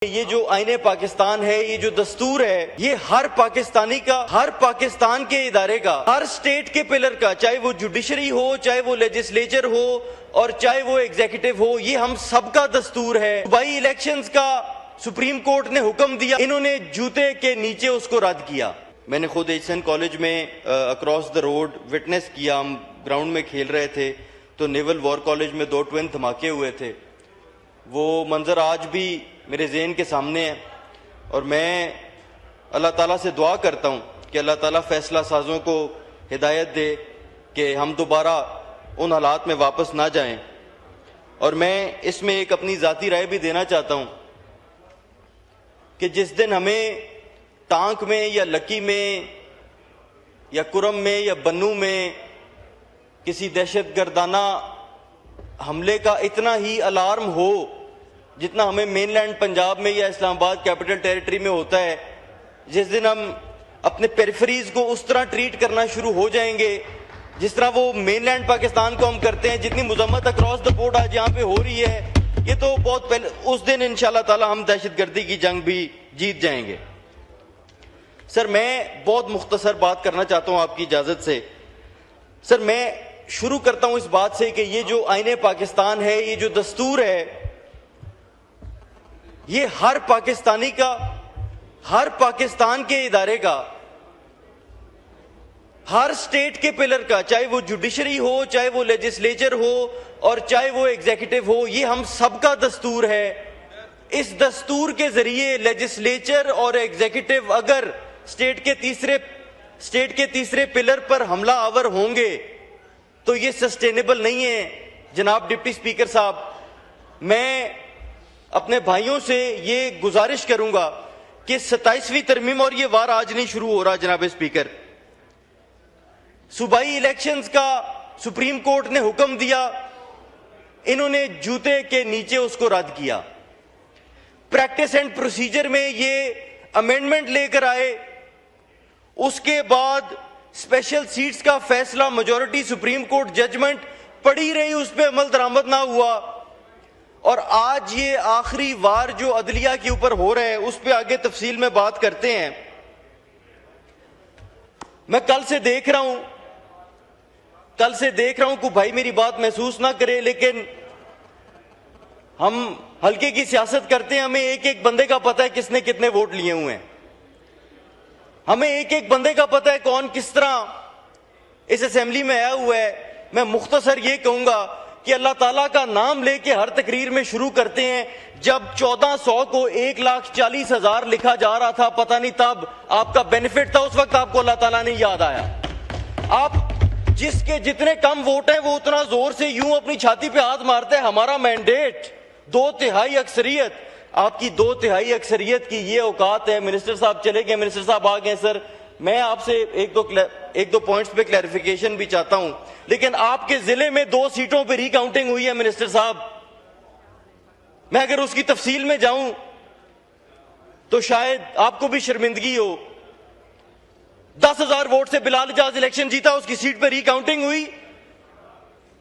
یہ جو آئین پاکستان ہے، یہ جو دستور ہے، یہ ہر پاکستانی کا، ہر پاکستان کے ادارے کا، ہر سٹیٹ کے پلر کا، چاہے وہ جوڈیشری ہو، چاہے وہ لیجسلیچر ہو اور چاہے وہ ایگزیکٹو ہو، یہ ہم سب کا دستور ہے۔ صوبائی الیکشنز کا سپریم کورٹ نے حکم دیا، انہوں نے جوتے کے نیچے اس کو رد کیا۔ میں نے خود ایچ کالج میں اکراس دا روڈ وٹنس کیا، ہم گراؤنڈ میں کھیل رہے تھے تو نیول وار کالج میں 2 ٹوین دھماکے ہوئے تھے۔ وہ منظر آج بھی میرے ذہن کے سامنے ہے، اور میں اللہ تعالیٰ سے دعا کرتا ہوں کہ اللہ تعالیٰ فیصلہ سازوں کو ہدایت دے کہ ہم دوبارہ ان حالات میں واپس نہ جائیں۔ اور میں اس میں ایک اپنی ذاتی رائے بھی دینا چاہتا ہوں کہ جس دن ہمیں ٹانک میں یا لکی میں یا کرم میں یا بنو میں کسی دہشت گردانہ حملے کا اتنا ہی الارم ہو جتنا ہمیں مین لینڈ پنجاب میں یا اسلام آباد کیپٹل ٹیریٹری میں ہوتا ہے، جس دن ہم اپنے پیریفریز کو اس طرح ٹریٹ کرنا شروع ہو جائیں گے جس طرح وہ مین لینڈ پاکستان کو ہم کرتے ہیں، جتنی مذمت اکراس دا بورڈ آج یہاں پہ ہو رہی ہے، یہ تو بہت پہلے، اس دن انشاءاللہ تعالی ہم دہشت گردی کی جنگ بھی جیت جائیں گے۔ سر، میں بہت مختصر بات کرنا چاہتا ہوں آپ کی اجازت سے۔ سر، میں شروع کرتا ہوں اس بات سے کہ یہ جو آئین پاکستان ہے، یہ جو دستور ہے، یہ ہر پاکستانی کا، ہر پاکستان کے ادارے کا، ہر سٹیٹ کے پلر کا، چاہے وہ جوڈیشری ہو، چاہے وہ لیجسلیچر ہو اور چاہے وہ ایگزیکٹو ہو، یہ ہم سب کا دستور ہے۔ اس دستور کے ذریعے لیجسلیچر اور ایگزیکٹو اگر سٹیٹ کے تیسرے پلر پر حملہ آور ہوں گے تو یہ سسٹینیبل نہیں ہے۔ جناب ڈپٹی سپیکر صاحب، میں اپنے بھائیوں سے یہ گزارش کروں گا کہ 27ویں ترمیم، اور یہ وار آج نہیں شروع ہو رہا جناب سپیکر، صوبائی الیکشنز کا سپریم کورٹ نے حکم دیا، انہوں نے جوتے کے نیچے اس کو رد کیا۔ پریکٹس اینڈ پروسیجر میں یہ امینڈمنٹ لے کر آئے، اس کے بعد اسپیشل سیٹس کا فیصلہ، میجورٹی سپریم کورٹ ججمنٹ پڑی رہی، اس پہ عمل درآمد نہ ہوا، اور آج یہ آخری وار جو عدلیہ کے اوپر ہو رہا ہے اس پہ آگے تفصیل میں بات کرتے ہیں۔ میں کل سے دیکھ رہا ہوں کہ بھائی میری بات محسوس نہ کرے، لیکن ہم ہلکے کی سیاست کرتے ہیں، ہمیں ایک ایک بندے کا پتہ ہے کس نے کتنے ووٹ لیے ہوئے ہیں، ہمیں ایک ایک بندے کا پتہ ہے کون کس طرح اس اسمبلی میں آیا ہوا ہے۔ میں مختصر یہ کہوں گا کہ اللہ تعالیٰ کا نام لے کے ہر تقریر میں شروع کرتے ہیں۔ جب 1400 کو 1,40,000 لکھا جا رہا تھا، پتہ نہیں تب آپ کا بینیفٹ تھا، اس وقت آپ کو اللہ تعالیٰ نے یاد آیا۔ آپ جس کے جتنے کم ووٹ ہیں وہ اتنا زور سے یوں اپنی چھاتی پہ ہاتھ مارتے ہیں، ہمارا مینڈیٹ 2/3 اکثریت، آپ کی 2/3 اکثریت کی یہ اوقات ہے۔ منسٹر صاحب چلے گئے، منسٹر صاحب آ گئے۔ سر، میں آپ سے ایک دو پوائنٹس پہ کلیریفیکیشن بھی چاہتا ہوں، لیکن آپ کے ضلع میں 2 سیٹوں پہ ری کاؤنٹنگ ہوئی ہے منسٹر صاحب۔ میں اگر اس کی تفصیل میں جاؤں تو شاید آپ کو بھی شرمندگی ہو۔ 10,000 ووٹ سے بلال اجاز الیکشن جیتا، اس کی سیٹ پہ ری کاؤنٹنگ ہوئی،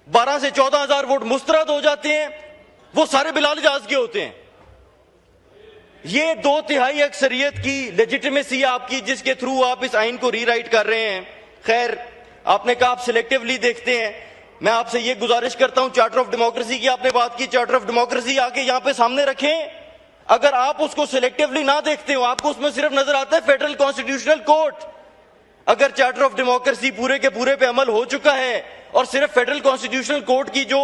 12 سے 14,000 ووٹ مسترد ہو جاتے ہیں، وہ سارے بلال اجاز کے ہوتے ہیں۔ یہ 2/3 اکثریت کی لیجیٹیمیسی آپ کی، جس کے تھرو آپ اس آئین کو ری رائٹ کر رہے ہیں۔ خیر، آپ نے کہا آپ سلیکٹیولی دیکھتے ہیں، میں آپ سے یہ گزارش کرتا ہوں، چارٹر آف ڈیموکریسی کی آپ نے بات کی، چارٹر آف ڈیموکریسی آ کے یہاں پہ سامنے رکھیں۔ اگر آپ اس کو سلیکٹیولی نہ دیکھتے ہو، آپ کو اس میں صرف نظر آتا ہے فیڈرل کانسٹیٹیوشنل کورٹ۔ اگر چارٹر آف ڈیموکریسی پورے کے پورے پہ عمل ہو چکا ہے اور صرف فیڈرل کانسٹیٹیوشنل کورٹ کی جو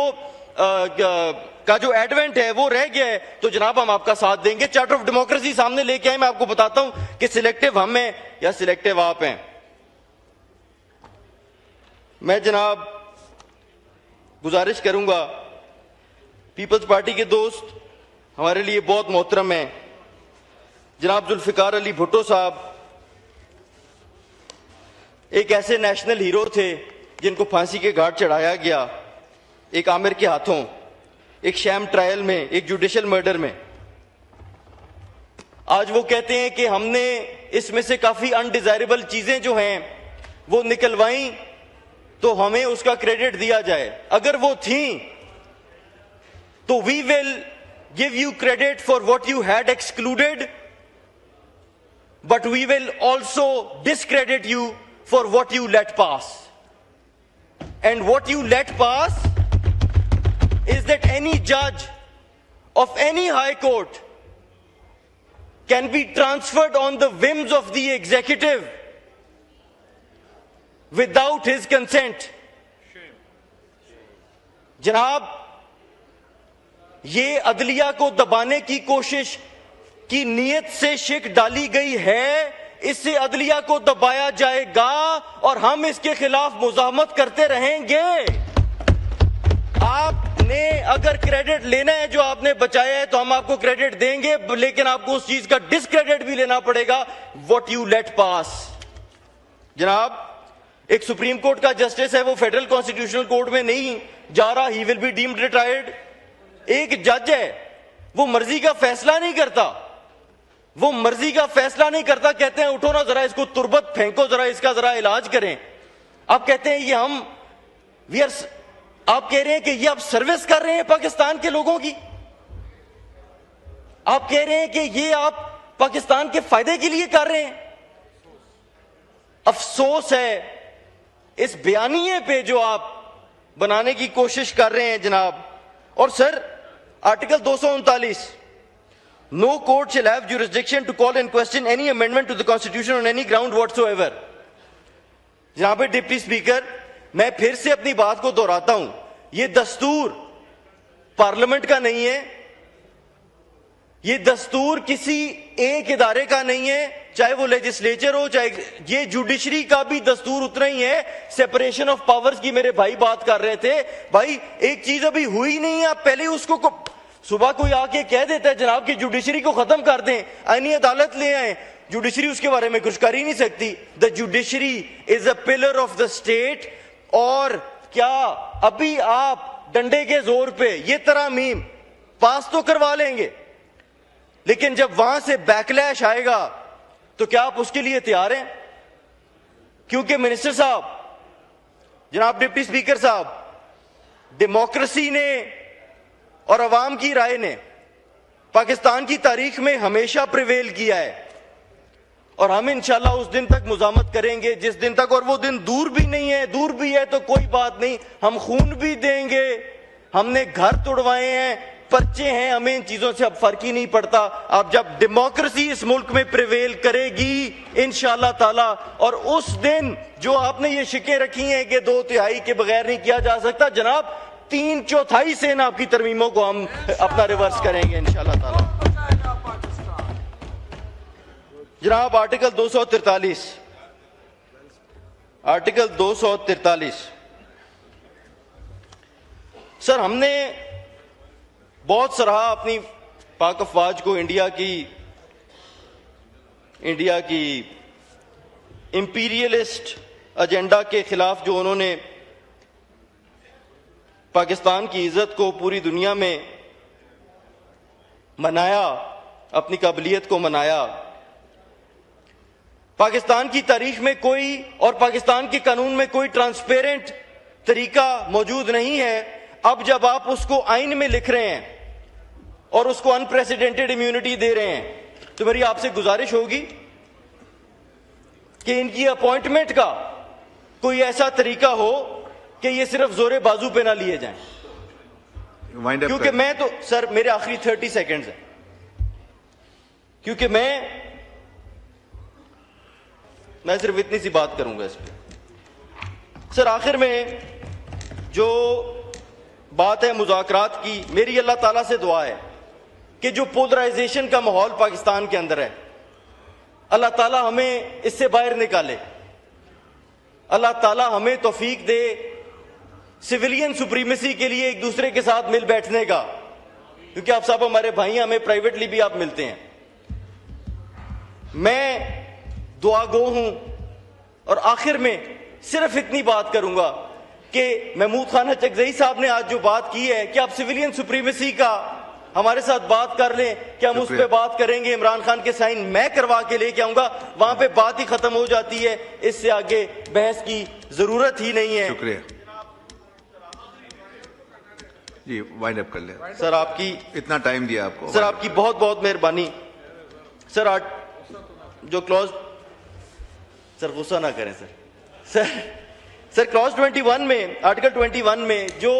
ایڈوینٹ ہے وہ رہ گیا ہے، تو جناب ہم آپ کا ساتھ دیں گے۔ چارٹر آف ڈیموکریسی سامنے لے کے آئے، میں آپ کو بتاتا ہوں کہ سلیکٹیو ہم ہیں یا سلیکٹیو آپ ہیں۔ میں جناب گزارش کروں گا، پیپلز پارٹی کے دوست ہمارے لیے بہت محترم ہیں، جناب ذوالفقار علی بھٹو صاحب ایک ایسے نیشنل ہیرو تھے جن کو پھانسی کے گھاٹ چڑھایا گیا، ایک عامر کے ہاتھوں، ایک شیم ٹرائل میں، ایک جوڈیشل مرڈر میں۔ آج وہ کہتے ہیں کہ ہم نے اس میں سے کافی انڈیزائربل چیزیں جو ہیں وہ نکلوائیں تو ہمیں اس کا کریڈٹ دیا جائے۔ اگر وہ تھیں تو وی ول give you credit for what you had excluded, but we will also discredit you for what you let pass. And what you let pass is that any judge of any high court can be transferred on the whims of the executive without his consent. جناب یہ عدلیہ کو دبانے کی کوشش کی نیت سے شک ڈالی گئی ہے، اس سے عدلیہ کو دبایا جائے گا اور ہم اس کے خلاف مزاحمت کرتے رہیں گے. آپ نے اگر کریڈٹ لینا ہے جو آپ نے بچایا ہے تو ہم آپ کو کریڈٹ دیں گے، لیکن آپ کو اس چیز کا ڈسکریڈٹ بھی لینا پڑے گا what you let pass. جناب ایک سپریم کورٹ کا جسٹس ہے، وہ فیڈرل کانسٹیٹیوشنل کورٹ میں نہیں جا رہا، he will be deemed retired. ایک جج ہے، وہ مرضی کا فیصلہ نہیں کرتا، وہ مرضی کا فیصلہ نہیں کرتا. کہتے ہیں اٹھو نا ذرا اس کو تربت پھینکو، ذرا اس کا ذرا علاج کریں. آپ کہتے ہیں یہ ہم آپ کہہ رہے ہیں کہ یہ آپ سروس کر رہے ہیں پاکستان کے لوگوں کی، آپ کہہ رہے ہیں کہ یہ آپ پاکستان کے فائدے کے لیے کر رہے ہیں. افسوس ہے اس بیانیے پہ جو آپ بنانے کی کوشش کر رہے ہیں جناب. اور سر article 239 No court shall have jurisdiction to call in question any amendment to the constitution on any ground whatsoever. جناب ڈپٹی اسپیکر، میں پھر سے اپنی بات کو دہراتا ہوں، یہ دستور پارلیمنٹ کا نہیں ہے، یہ دستور کسی ایک ادارے کا نہیں ہے، چاہے وہ لیجسلیچر ہو، چاہے یہ جوڈیشری کا بھی دستور اتنا ہی ہے. سیپریشن آف پاورز کی میرے بھائی بات کر رہے تھے، بھائی ایک چیز ابھی ہوئی نہیں ہے، آپ پہلے اس کو صبح کوئی آ کے کہہ دیتا ہے جناب کہ جوڈیشری کو ختم کر دیں، آئینی عدالت لے آئیں، جوڈیشری اس کے بارے میں کچھ کر ہی نہیں سکتی. The judiciary is a pillar of the state. اور کیا ابھی آپ ڈنڈے کے زور پہ یہ ترامیم پاس تو کروا لیں گے، لیکن جب وہاں سے بیکلیش آئے گا تو کیا آپ اس کے لیے تیار ہیں؟ کیونکہ منسٹر صاحب، جناب ڈپٹی اسپیکر صاحب، ڈیموکریسی نے اور عوام کی رائے نے پاکستان کی تاریخ میں ہمیشہ پریویل کیا ہے، اور ہم انشاءاللہ اس دن تک مزاحمت کریں گے جس دن تک، اور وہ دن دور بھی نہیں ہے، دور بھی ہے تو کوئی بات نہیں، ہم خون بھی دیں گے، ہم نے گھر توڑوائے ہیں، پرچے ہیں، ہمیں ان چیزوں سے اب فرق ہی نہیں پڑتا. اب جب ڈیموکریسی اس ملک میں پریویل کرے گی انشاءاللہ تعالی، اور اس دن جو آپ نے یہ شکیں رکھی ہیں کہ 2/3 کے بغیر نہیں کیا جا سکتا، جناب 3/4 سے ان آپ کی ترمیموں کو ہم اپنا ریورس کریں گے انشاءاللہ تعالی. جناب آرٹیکل 243 سر، ہم نے بہت سراہا اپنی پاک افواج کو انڈیا کی امپیریلسٹ ایجنڈا کے خلاف جو انہوں نے پاکستان کی عزت کو پوری دنیا میں منایا، اپنی قابلیت کو منایا. پاکستان کی تاریخ میں کوئی اور پاکستان کے قانون میں کوئی ٹرانسپیرنٹ طریقہ موجود نہیں ہے. اب جب آپ اس کو آئین میں لکھ رہے ہیں اور اس کو انپریسیڈنٹڈ امیونٹی دے رہے ہیں تو میری آپ سے گزارش ہوگی کہ ان کی اپوائنٹمنٹ کا کوئی ایسا طریقہ ہو کہ یہ صرف زور بازو پہ نہ لیے جائیں. کیونکہ میں تو سر میرے آخری 30 سیکنڈز ہیں، کیونکہ میں صرف اتنی سی بات کروں گا اس پہ. سر آخر میں جو بات ہے مذاکرات کی، میری اللہ تعالیٰ سے دعا ہے کہ جو پولرائزیشن کا ماحول پاکستان کے اندر ہے، اللہ تعالیٰ ہمیں اس سے باہر نکالے، اللہ تعالیٰ ہمیں توفیق دے سویلین سپریمیسی کے لیے ایک دوسرے کے ساتھ مل بیٹھنے کا، کیونکہ آپ صاحب ہمارے بھائی ہیں، ہمیں پرائیویٹلی بھی آپ ملتے ہیں. میں دعا گو ہوں اور آخر میں صرف اتنی بات کروں گا کہ محمود خان چکزئی صاحب نے آج جو بات کی ہے کہ آپ سویلین سپریمیسی کا ہمارے ساتھ بات کر لیں کہ ہم اس پہ بات کریں گے، عمران خان کے سائن میں کروا کے لے کے آؤں گا، وہاں پہ بات ہی ختم ہو جاتی ہے، اس سے آگے بحث کی ضرورت ہی نہیں ہے. شکریہ. جی وائنڈ اپ کر لیں. سر آپ کی اتنا ٹائم دیا آپ کو. سر آپ کی بہت بہت مہربانی. سر جو کلوز سر غصہ نہ کریں سر کلوز 21 میں آرٹیکل 21 میں جو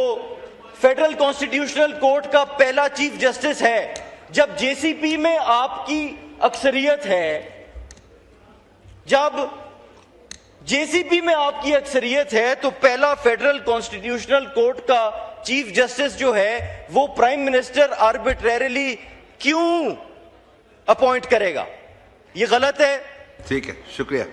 فیڈرل کانسٹیٹیوشنل کورٹ کا پہلا چیف جسٹس ہے, جب جے سی پی میں آپ کی اکثریت ہے, جب جے سی پی میں آپ کی اکثریت ہے, تو پہلا فیڈرل کانسٹیٹیوشنل کورٹ کا چیف جسٹس جو ہے وہ پرائم منسٹر آربیٹریریلی کیوں اپوائنٹ کرے گا؟ یہ غلط ہے. ٹھیک ہے, شکریہ.